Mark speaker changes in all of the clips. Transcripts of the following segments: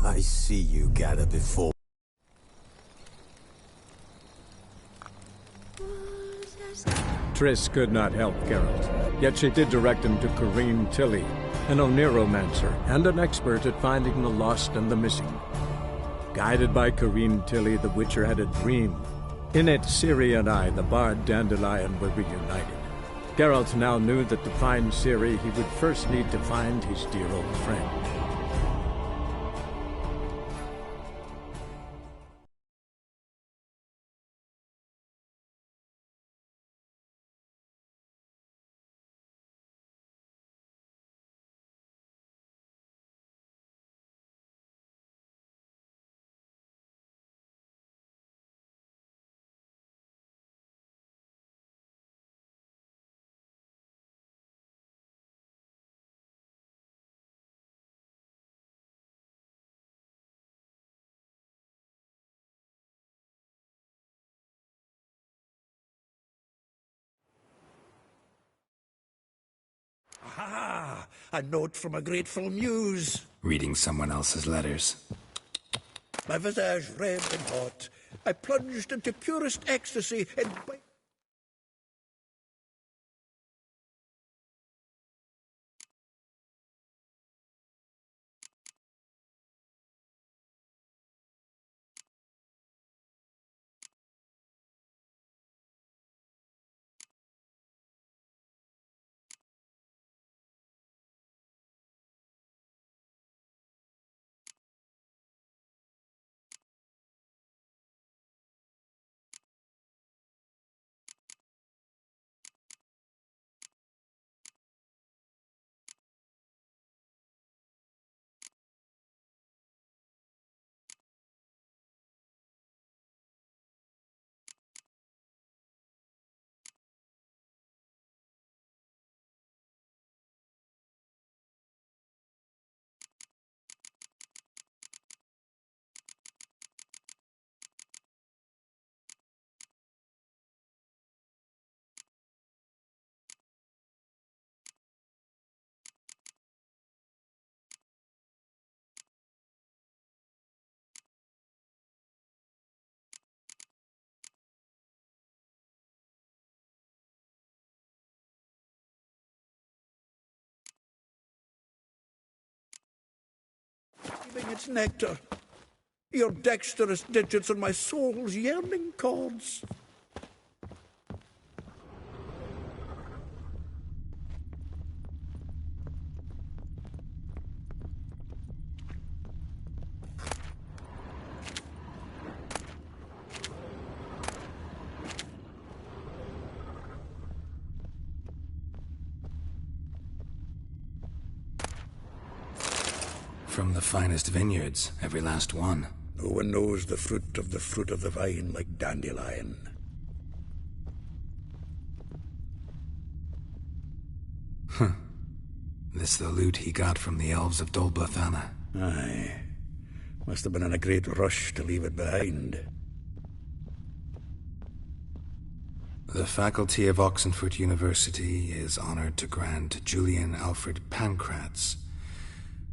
Speaker 1: I see you gather before.
Speaker 2: Triss could not help Geralt, yet she did direct him to Corrine Tilly, an Oniromancer and an expert at finding the lost and the missing. Guided by Corrine Tilly, the Witcher had a dream. In it, Ciri and I, the bard Dandelion, were reunited. Geralt now knew that to find Ciri, he would first need to find his dear old friend.
Speaker 3: Ah, a note from a grateful muse.
Speaker 4: Reading someone else's letters.
Speaker 3: My visage red and hot. I plunged into purest ecstasy and... its nectar. Your dexterous digits on my soul's yearning chords.
Speaker 4: From the finest vineyards, every last one.
Speaker 3: No one knows the fruit of the vine like Dandelion.
Speaker 4: Huh. This the loot he got from the elves of Dol Blathanna.
Speaker 3: Aye. Must have been in a great rush to leave it behind.
Speaker 4: The faculty of Oxenfurt University is honored to grant Julian Alfred Pancratz,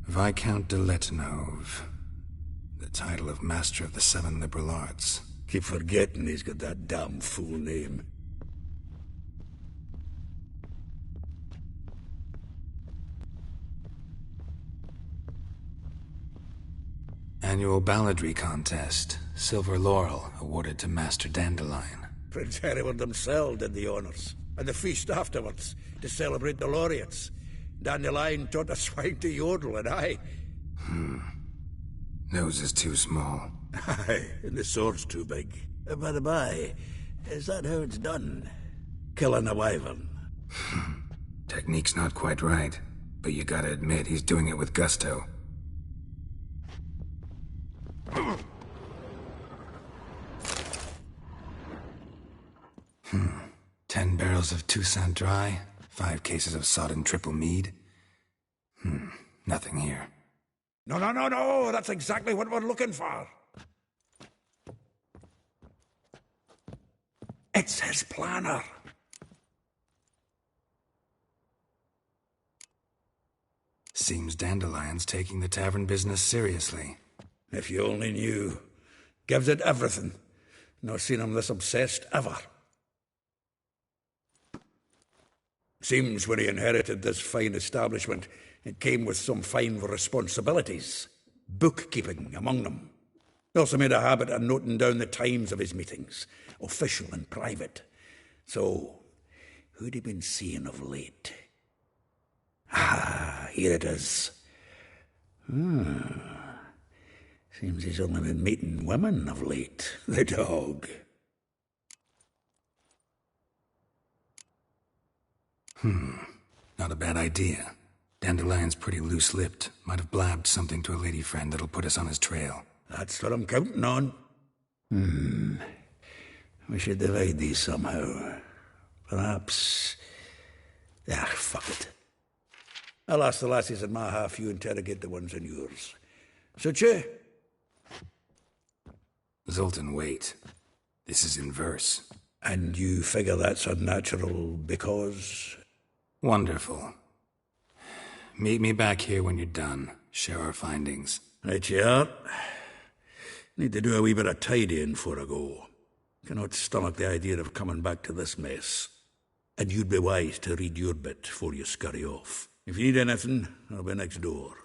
Speaker 4: Viscount de Letenove, the title of Master of the Seven Liberal Arts.
Speaker 3: Keep forgetting he's got that damn fool name.
Speaker 4: Annual balladry contest, Silver Laurel, awarded to Master Dandelion.
Speaker 3: Prince Hereward himself did the honors, and the feast afterwards, to celebrate the laureates. Dandelion taught a swine to yodel, and I...
Speaker 4: Nose is too small.
Speaker 3: Aye, and the sword's too big. By the by, is that how it's done? Killing a wyvern?
Speaker 4: Technique's not quite right, but you gotta admit he's doing it with gusto. 10 barrels of Toussaint Dry, 5 cases of sodden triple mead. Nothing here.
Speaker 3: No, that's exactly what we're looking for. It's his planner.
Speaker 4: Seems Dandelion's taking the tavern business seriously.
Speaker 3: If you only knew. Gives it everything. Not seen him this obsessed ever. Seems when he inherited this fine establishment, it came with some fine responsibilities. Bookkeeping among them. He also made a habit of noting down the times of his meetings, official and private. So, who'd he been seeing of late? Ah, here it is. Seems he's only been meeting women of late, the dog.
Speaker 4: Not a bad idea. Dandelion's pretty loose-lipped. Might have blabbed something to a lady friend that'll put us on his trail.
Speaker 3: That's what I'm counting on. We should divide these somehow. Perhaps... fuck it. I'll ask the lassies in my half, you interrogate the ones in yours. Suit you?
Speaker 4: Zoltan, wait. This is in verse.
Speaker 3: And you figure that's unnatural because...
Speaker 4: Wonderful. Meet me back here when you're done. Share our findings.
Speaker 3: Right you are. Need to do a wee bit of tidying before I go. Cannot stomach the idea of coming back to this mess. And you'd be wise to read your bit before you scurry off. If you need anything, I'll be next door.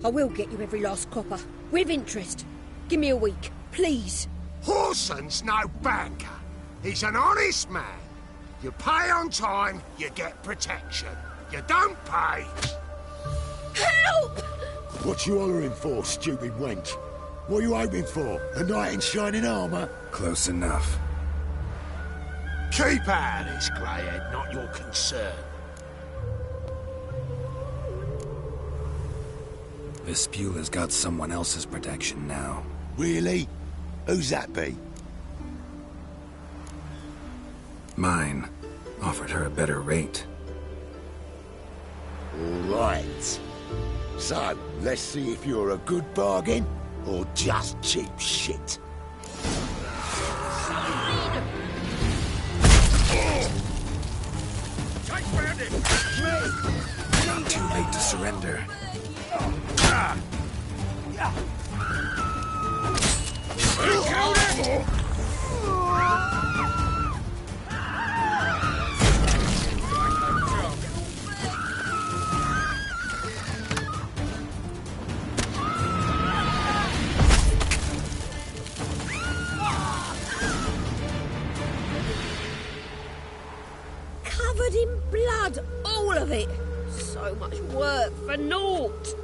Speaker 5: I will get you every last copper, with interest. Give me a week, please.
Speaker 6: Horson's no banker. He's an honest man. You pay on time, you get protection. You don't pay...
Speaker 5: Help!
Speaker 7: What you hollering for, stupid wench? What are you hoping for? A knight in shining armour?
Speaker 4: Close enough.
Speaker 6: Keep out of this, Greyhead, not your concern.
Speaker 4: Vespula's got someone else's protection now.
Speaker 7: Really? Who's that be?
Speaker 4: Mine. Offered her a better rate.
Speaker 7: Right. So, let's see if you're a good bargain or just cheap shit.
Speaker 4: Too late to surrender.
Speaker 5: Covered in blood, all of it. So much work for naught.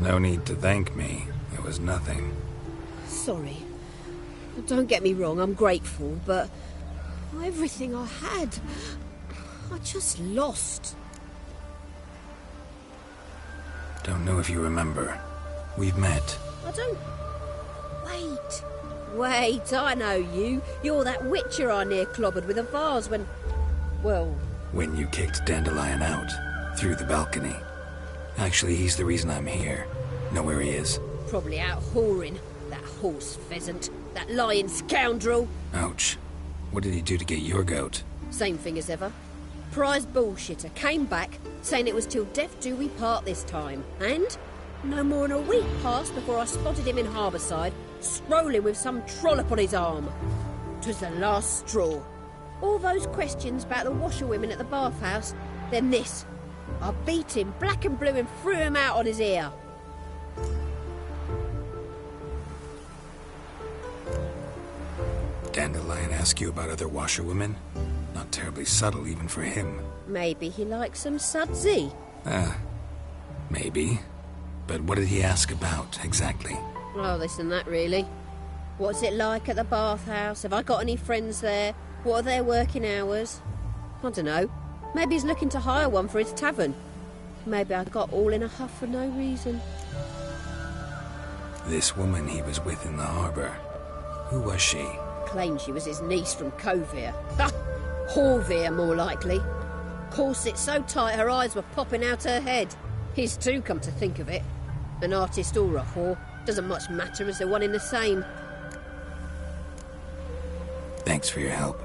Speaker 4: No need to thank me. It was nothing.
Speaker 5: Sorry. Don't get me wrong, I'm grateful, but everything I had, I just lost.
Speaker 4: Don't know if you remember. We've met.
Speaker 5: I don't... Wait, I know you. You're that witcher I near clobbered with a vase when... Well...
Speaker 4: When you kicked Dandelion out. Through the balcony. Actually, he's the reason I'm here. Know where he is?
Speaker 5: Probably out whoring. That horse pheasant. That lying scoundrel.
Speaker 4: Ouch. What did he do to get your goat?
Speaker 5: Same thing as ever. Prize bullshitter came back saying it was till death do we part this time. And no more than a week passed before I spotted him in Harbourside, strolling with some trollop on his arm. 'Twas the last straw. All those questions about the washerwomen at the bathhouse, then this. I beat him black and blue and threw him out on his ear.
Speaker 4: Dandelion ask you about other washerwomen? Not terribly subtle even for him.
Speaker 5: Maybe he likes some sudsy.
Speaker 4: Maybe. But what did he ask about, exactly?
Speaker 5: Oh, this and that, really. What's it like at the bathhouse? Have I got any friends there? What are their working hours? I don't know. Maybe he's looking to hire one for his tavern. Maybe I got all in a huff for no reason.
Speaker 4: This woman he was with in the harbour. Who was she?
Speaker 5: Claimed she was his niece from Covere. Ha! Horvere, more likely. Corset so tight her eyes were popping out her head. His too, come to think of it. An artist or a whore. Doesn't much matter as they're one in the same.
Speaker 4: Thanks for your help.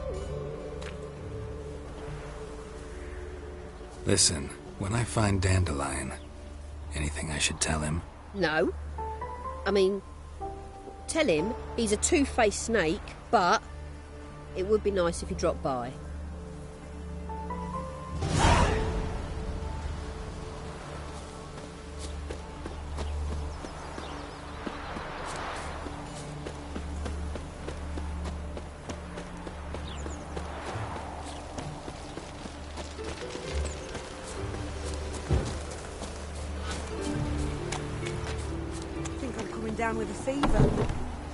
Speaker 4: Listen, when I find Dandelion, anything I should tell him?
Speaker 5: No. I mean, tell him he's a two-faced snake, but it would be nice if he dropped by.
Speaker 8: Down with a fever.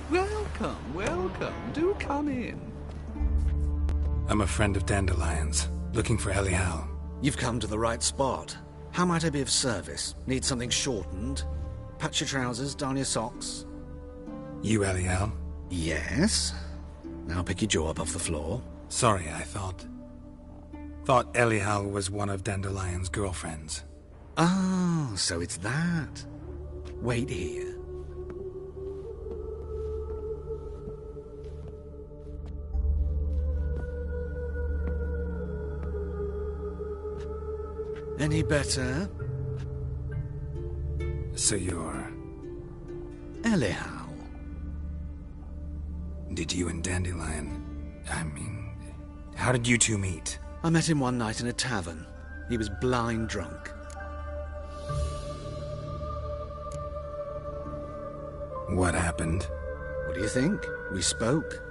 Speaker 9: Welcome, welcome. Do come in.
Speaker 4: I'm a friend of Dandelion's, looking for Elial.
Speaker 9: You've come to the right spot. How might I be of service? Need something shortened? Patch your trousers, darn your socks.
Speaker 4: You Elial?
Speaker 9: Yes. Now pick your jaw up off the floor.
Speaker 4: Sorry, I thought Elial was one of Dandelion's girlfriends.
Speaker 9: Ah, so it's that. Wait here. Any better?
Speaker 4: So you're...
Speaker 9: Elial.
Speaker 4: Did you and Dandelion... how did you two meet?
Speaker 9: I met him one night in a tavern. He was blind drunk.
Speaker 4: What happened?
Speaker 9: What do you think? We spoke.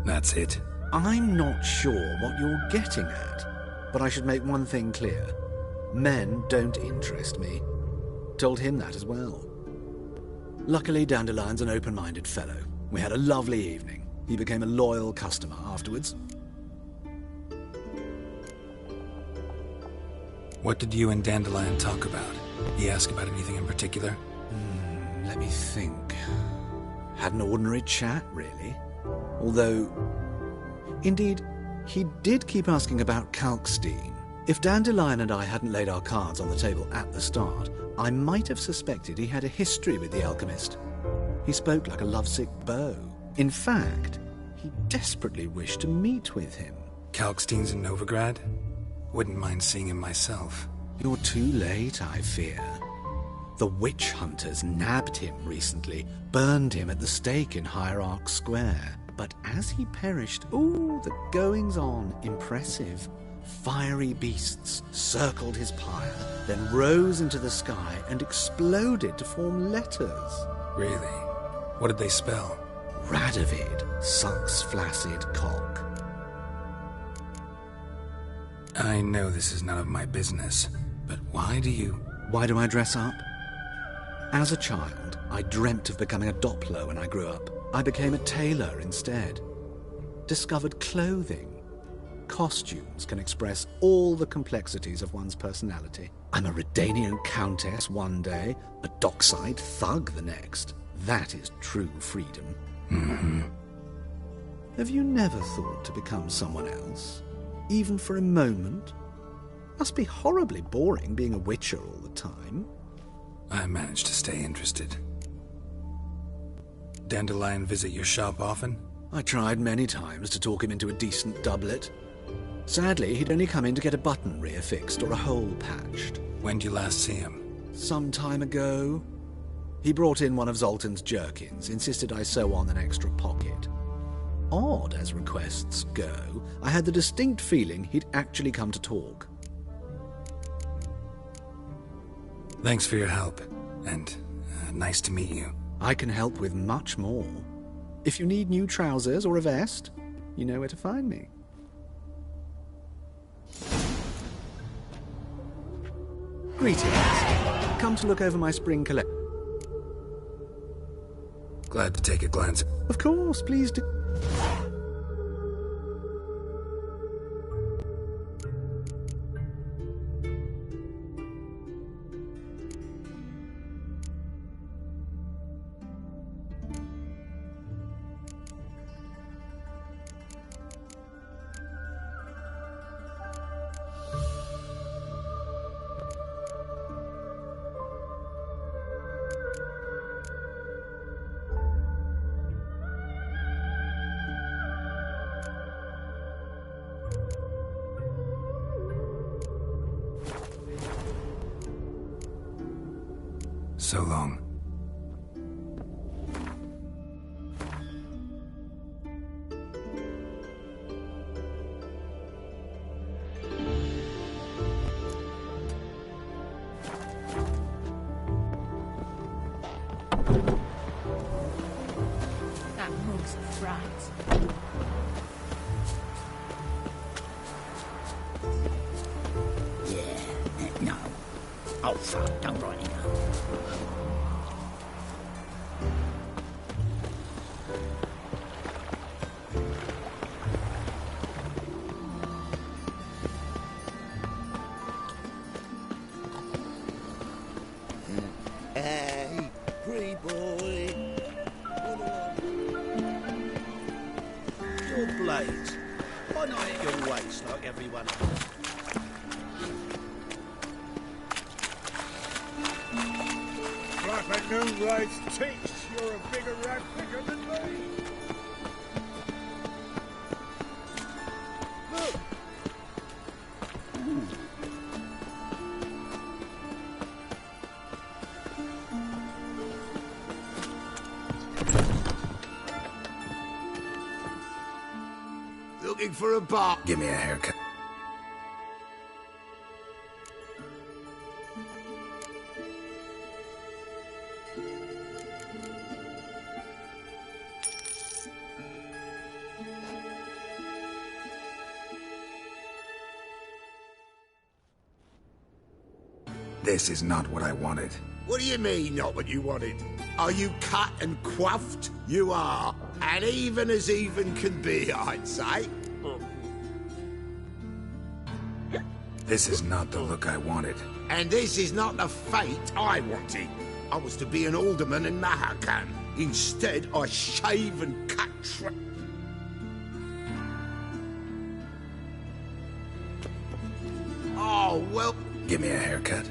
Speaker 4: That's it?
Speaker 9: I'm not sure what you're getting at. But I should make one thing clear. Men don't interest me. Told him that as well. Luckily, Dandelion's an open-minded fellow. We had a lovely evening. He became a loyal customer afterwards.
Speaker 4: What did you and Dandelion talk about? He ask about anything in particular?
Speaker 9: Let me think. Had an ordinary chat, really. Although, indeed, he did keep asking about Kalkstein. If Dandelion and I hadn't laid our cards on the table at the start, I might have suspected he had a history with the alchemist. He spoke like a lovesick beau. In fact, he desperately wished to meet with him.
Speaker 4: Kalkstein's in Novigrad? Wouldn't mind seeing him myself.
Speaker 9: You're too late, I fear. The witch hunters nabbed him recently, burned him at the stake in Hierarch Square. But as he perished, the goings-on, impressive. Fiery beasts circled his pyre, then rose into the sky and exploded to form letters.
Speaker 4: Really? What did they spell?
Speaker 9: Radovid, sucks flaccid cock.
Speaker 4: I know this is none of my business, but why do I
Speaker 9: dress up? As a child, I dreamt of becoming a Doppler when I grew up. I became a tailor instead. Discovered clothing. Costumes can express all the complexities of one's personality. I'm a Redanian countess one day, a dockside thug the next. That is true freedom.
Speaker 4: Mm-hmm.
Speaker 9: Have you never thought to become someone else? Even for a moment? Must be horribly boring being a witcher all the time.
Speaker 4: I managed to stay interested. Dandelion visit your shop often?
Speaker 9: I tried many times to talk him into a decent doublet. Sadly, he'd only come in to get a button reaffixed or a hole patched.
Speaker 4: When did you last see him?
Speaker 9: Some time ago. He brought in one of Zoltan's jerkins, insisted I sew on an extra pocket. Odd as requests go, I had the distinct feeling he'd actually come to talk.
Speaker 4: Thanks for your help, and nice to meet you.
Speaker 9: I can help with much more. If you need new trousers or a vest, you know where to find me. Greetings. Come to look over my spring collection.
Speaker 4: Glad to take a glance.
Speaker 9: Of course, please do.
Speaker 4: So long.
Speaker 8: That mug's a fright.
Speaker 7: Yeah, no. Oh, fuck, don't write it down. Hey, pretty boy.
Speaker 10: Your blades. Why not at your waist like everyone else?
Speaker 6: Flapping new blades teach. You're a bigger rat picker than me. Look.
Speaker 7: Looking for a bar.
Speaker 4: Give me a haircut. This is not what I wanted.
Speaker 7: What do you mean, not what you wanted? Are you cut and coiffed? You are. And even as even can be, I'd say.
Speaker 4: This is not the look I wanted.
Speaker 7: And this is not the fate I wanted. I was to be an alderman in Mahakan. Instead, I shave and cut Oh, well...
Speaker 4: Give me a haircut.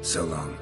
Speaker 4: So long.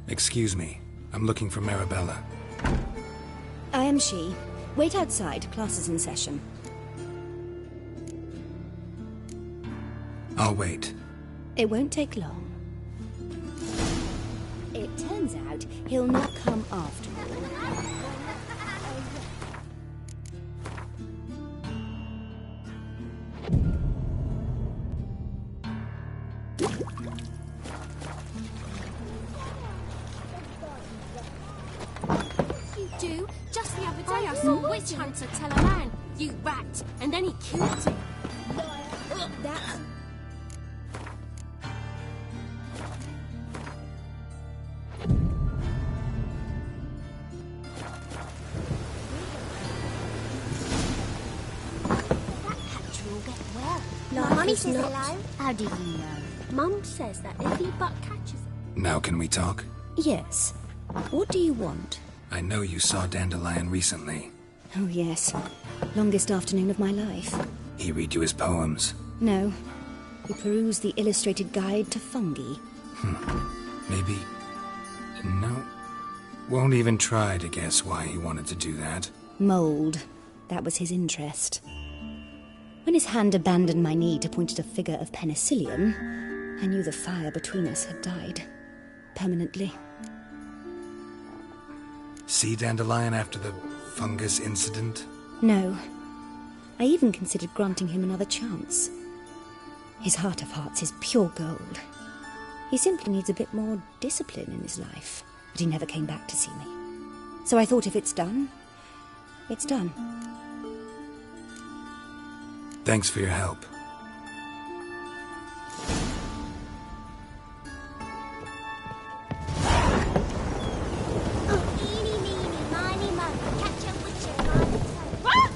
Speaker 4: Excuse me. I'm looking for Marabella.
Speaker 11: I am she. Wait outside. Class is in session.
Speaker 4: I'll wait.
Speaker 11: It won't take long. It turns out he'll not come after all.
Speaker 12: You do? Just the other day I saw a witch hunter tell a man, "You rat," and then he killed him.
Speaker 11: That...
Speaker 12: You'll get well.
Speaker 5: No,
Speaker 12: Mummy
Speaker 5: he's
Speaker 12: says
Speaker 5: not.
Speaker 12: hello.
Speaker 11: How did you know?
Speaker 12: Mum says that if he but catches it.
Speaker 4: Now can we talk?
Speaker 11: Yes. What do you want?
Speaker 4: I know you saw Dandelion recently.
Speaker 11: Oh, yes. Longest afternoon of my life.
Speaker 4: He read you his poems.
Speaker 11: No. We perused the illustrated guide to fungi.
Speaker 4: Maybe... No. Won't even try to guess why he wanted to do that.
Speaker 11: Mold. That was his interest. When his hand abandoned my knee to point at a figure of penicillium, I knew the fire between us had died. Permanently.
Speaker 4: See Dandelion after the fungus incident?
Speaker 11: No. I even considered granting him another chance. His heart of hearts is pure gold. He simply needs a bit more discipline in his life. But he never came back to see me. So I thought if it's done, it's done.
Speaker 4: Thanks for your help.
Speaker 12: Eeny, meeny, miny, mo. Catch a witcher by the tail.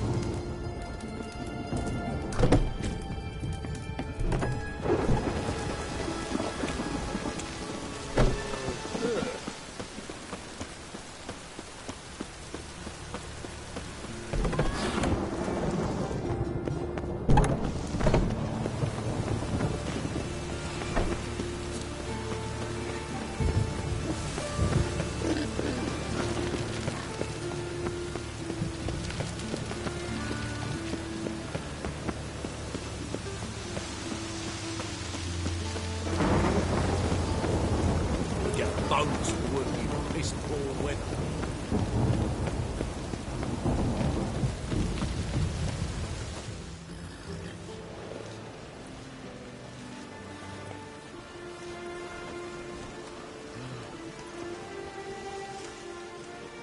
Speaker 10: Get bones working in piss poor weather.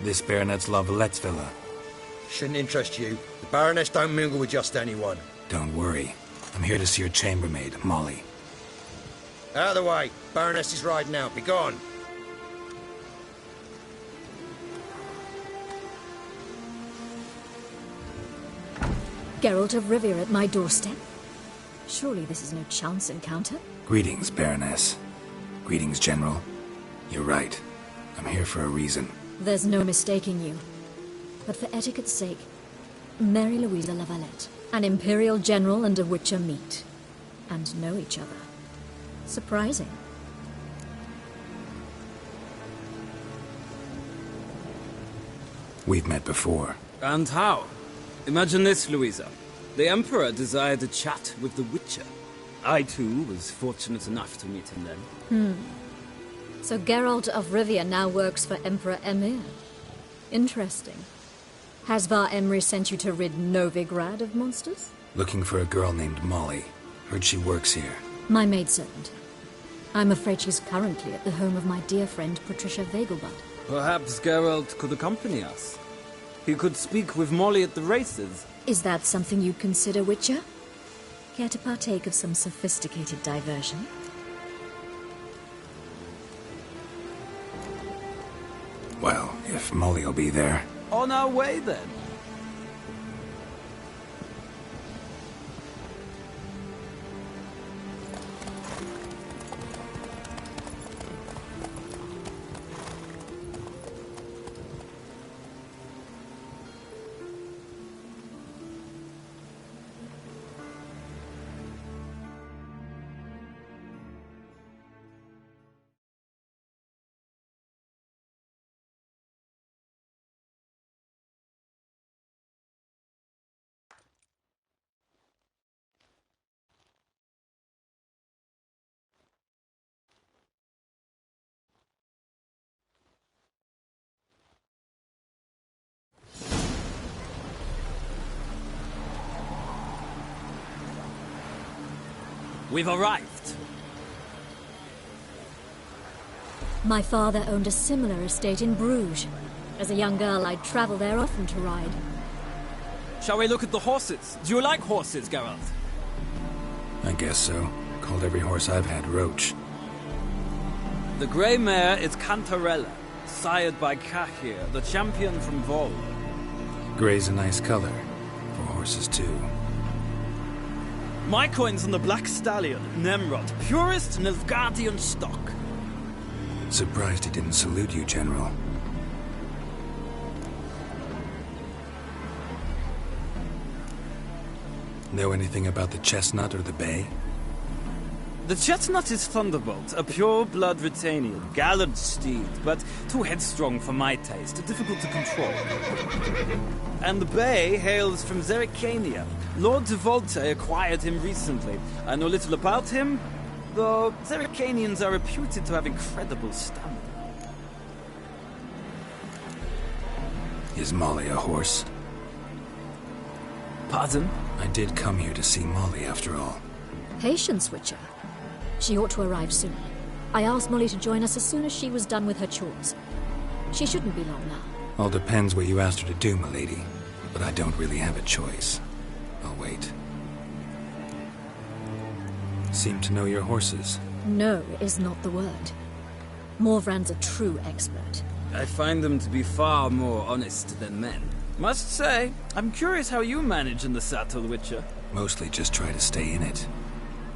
Speaker 4: This Baronet's Lavallette's villa.
Speaker 13: Shouldn't interest you. The Baroness don't mingle with just anyone.
Speaker 4: Don't worry. I'm here to see your chambermaid, Molly.
Speaker 13: Out of the way. Baroness is riding out. Be gone.
Speaker 8: Geralt of Rivia at my doorstep? Surely this is no chance encounter?
Speaker 4: Greetings, Baroness. Greetings, General. You're right. I'm here for a reason.
Speaker 8: There's no mistaking you. But for etiquette's sake, Mary Louisa Lavalette, an Imperial General and a Witcher meet. And know each other. Surprising.
Speaker 4: We've met before.
Speaker 14: And how? Imagine this, Louisa. The Emperor desired a chat with the Witcher. I, too, was fortunate enough to meet him then.
Speaker 8: So Geralt of Rivia now works for Emperor Emir. Interesting. Has Var Emry sent you to rid Novigrad of monsters?
Speaker 4: Looking for a girl named Molly. Heard she works here.
Speaker 8: My maidservant. I'm afraid she's currently at the home of my dear friend Patricia Vegelbud.
Speaker 14: Perhaps Geralt could accompany us. He could speak with Molly at the races.
Speaker 8: Is that something you'd consider, Witcher? Care to partake of some sophisticated diversion?
Speaker 4: Well, if Molly'll be there.
Speaker 14: On our way, then. We've arrived.
Speaker 8: My father owned a similar estate in Bruges. As a young girl, I'd travel there often to ride.
Speaker 14: Shall we look at the horses? Do you like horses, Geralt?
Speaker 4: I guess so. Called every horse I've had Roach.
Speaker 14: The grey mare is Cantarella, sired by Cahir, the champion from Vol.
Speaker 4: Grey's a nice color. For horses, too.
Speaker 14: My coin's on the Black Stallion, Nemrod, purest Nilfgaardian stock.
Speaker 4: Surprised he didn't salute you, General. Know anything about the chestnut or the bay?
Speaker 14: The chestnut is Thunderbolt, a pure-blood Retanian, gallant steed, but too headstrong for my taste, difficult to control. And the bay hails from Zerrikania. Lord de Volte acquired him recently. I know little about him, though Zerrikanians are reputed to have incredible stamina.
Speaker 4: Is Molly a horse?
Speaker 14: Pardon?
Speaker 4: I did come here to see Molly, after all.
Speaker 8: Patience, Witcher. She ought to arrive soon. I asked Molly to join us as soon as she was done with her chores. She shouldn't be long now.
Speaker 4: All depends what you asked her to do, milady. But I don't really have a choice. I'll wait. Seem to know your horses.
Speaker 8: No is not the word. Morvran's a true expert.
Speaker 14: I find them to be far more honest than men. Must say, I'm curious how you manage in the saddle, Witcher.
Speaker 4: Mostly just try to stay in it.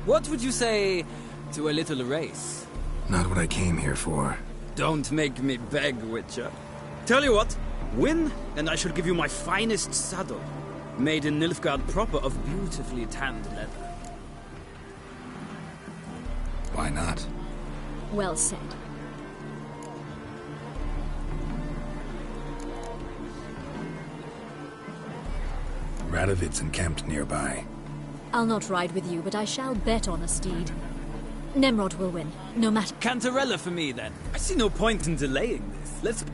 Speaker 14: What would you say to a little race?
Speaker 4: Not what I came here for.
Speaker 14: Don't make me beg, Witcher. Tell you what, win, and I shall give you my finest saddle. Made in Nilfgaard proper of beautifully tanned leather.
Speaker 4: Why not?
Speaker 8: Well said.
Speaker 4: Radovid's encamped nearby.
Speaker 8: I'll not ride with you, but I shall bet on a steed. Nemrod will win, no matter.
Speaker 14: Cantarella for me, then. I see no point in delaying this. Let's...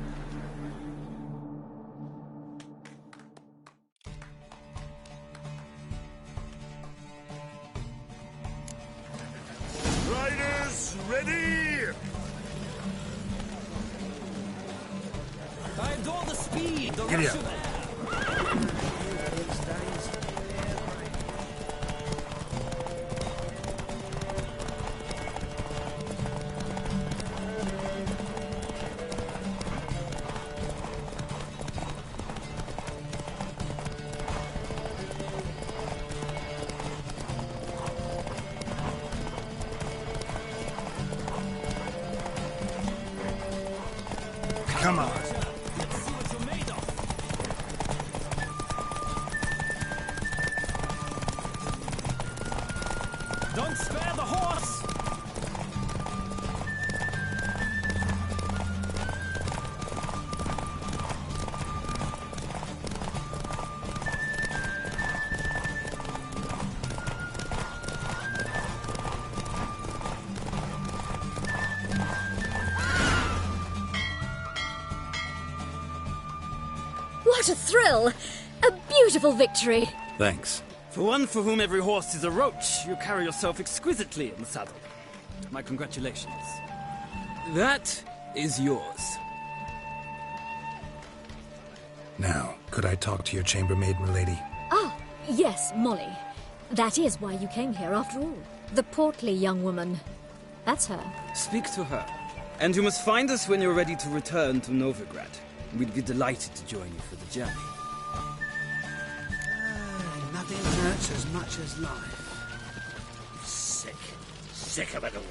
Speaker 6: Riders, ready!
Speaker 14: I adore the speed, the
Speaker 6: Giddy
Speaker 14: rush
Speaker 6: up.
Speaker 14: of air.
Speaker 6: Come on.
Speaker 14: Don't spare the horse!
Speaker 8: What a thrill! A beautiful victory!
Speaker 4: Thanks.
Speaker 14: For one for whom every horse is a roach, you carry yourself exquisitely in the saddle. My congratulations. That is yours.
Speaker 4: Now, could I talk to your chambermaid, milady?
Speaker 8: Ah, yes, Molly. That is why you came here after all. The portly young woman. That's her.
Speaker 14: Speak to her. And you must find us when you're ready to return to Novigrad. We'd be delighted to join you for the journey.
Speaker 7: Nothing hurts as much as life. Sick of it all.